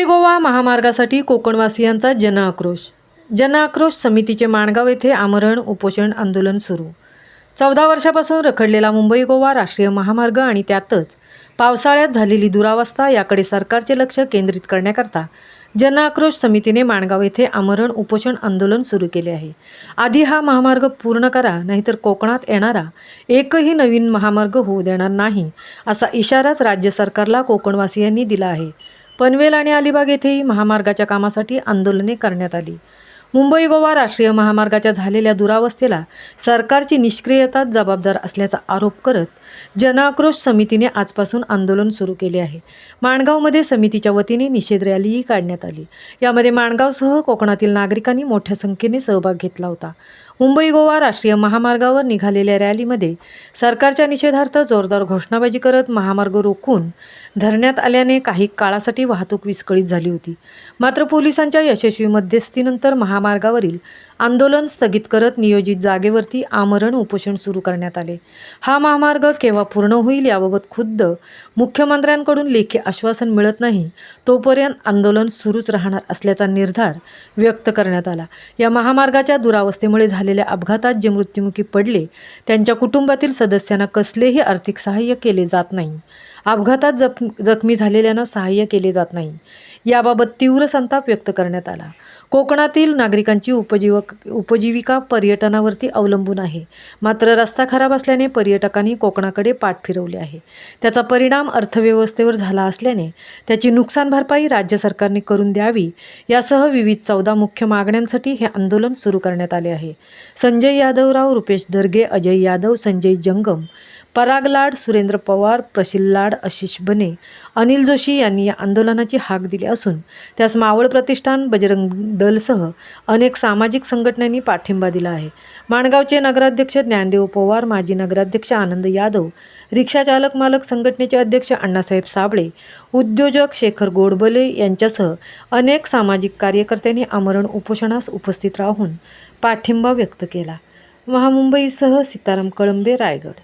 मुंबई-गोवा महामार्गासाठी कोकणवासियांचा जनआक्रोश समितीचे माणगाव येथे आमरण उपोषण आंदोलन सुरू। 14 वर्षापासून रखडलेला मुंबई-गोवा राष्ट्रीय महामार्ग आणि त्यातच पावसाळ्यात झालेली दुरावस्था याकडे सरकारचे लक्ष केंद्रित करण्याकरता जनआक्रोश समितीने माणगाव येथे आमरण उपोषण आंदोलन सुरू केले आहे। आधी हा महामार्ग पूर्ण करा, नाहीतर कोकणात येणारा एकही नवीन महामार्ग होऊ देणार नाही, असा इशाराच राज्य सरकारला कोकणवासियांनी दिला आहे। पनवेल आणि अलिबाग येथेही महामार्गाच्या कामासाठी आंदोलने करण्यात आली। मुंबई-गोवा राष्ट्रीय महामार्गाच्या झालेल्या दुरावस्थेला सरकारची निष्क्रियताच जबाबदार असल्याचा आरोप करत जनआक्रोश समितीने आजपासून आंदोलन सुरू केले आहे। माणगावमध्ये समितीच्या वतीने निषेध रॅलीही काढण्यात आली। यामध्ये माणगावसह कोकणातील नागरिकांनी मोठ्या संख्येने सहभाग घेतला होता। मुंबई-गोवा राष्ट्रीय महामार्गावर निघालेल्या रॅलीमध्ये सरकारच्या निषेधार्थ जोरदार घोषणाबाजी करत महामार्ग रोखून धरण्यात आल्याने काही काळासाठी वाहतूक विस्कळीत झाली होती। मात्र पोलिसांच्या यशस्वी मध्यस्थीनंतर महामार्गावरील आंदोलन स्थगित करत नियोजित जागेवरती आमरण उपोषण सुरू करण्यात आले। हा महामार्ग केव्हा पूर्ण होईल याबाबत खुद्द मुख्यमंत्र्यांकडून लेखी आश्वासन मिळत नाही तोपर्यंत आंदोलन सुरूच राहणार असल्याचा निर्धार व्यक्त करण्यात आला। या महामार्गाच्या दुरावस्थेमुळे झालेल्या अपघातात जे मृत्युमुखी पडले त्यांच्या कुटुंबातील सदस्यांना कसलेही आर्थिक सहाय्य केले जात नाही। अपघातात जखमी झालेल्यांना सहाय्य केले जात नाही, याबाबत तीव्र संताप व्यक्त करण्यात आला। कोकणातील नागरिकांची उपजीविका पर्यटनावरती अवलंबून आहे, मात्र रस्ता खराब असल्याने पर्यटकांनी कोकणाकडे पाठ फिरवली आहे। त्याचा परिणाम अर्थव्यवस्थेवर झाला असल्याने त्याची नुकसान भरपाई राज्य सरकारने करून द्यावी यासह विविध 14 मुख्य मागण्यांसाठी हे आंदोलन सुरू करण्यात आले आहे। संजय यादवराव, रुपेश दर्गे, अजय यादव, संजय जंगम, पराग लाड, सुरेंद्र पवार, प्रशील लाड, आशिष बने, अनिल जोशी यांनी या आंदोलनाची हाक दिली असून त्यास मावळ प्रतिष्ठान, बजरंग दलसह अनेक सामाजिक संघटनांनी पाठिंबा दिला आहे। माणगावचे नगराध्यक्ष ज्ञानदेव पवार, माजी नगराध्यक्ष आनंद यादव, रिक्षा चालक मालक संघटनेचे अध्यक्ष अण्णासाहेब साबळे, उद्योजक शेखर गोडबले यांच्यासह अनेक सामाजिक कार्यकर्त्यांनी आमरण उपोषणास उपस्थित राहून पाठिंबा व्यक्त केला। महामुंबईसह सीताराम कळंबे, रायगड।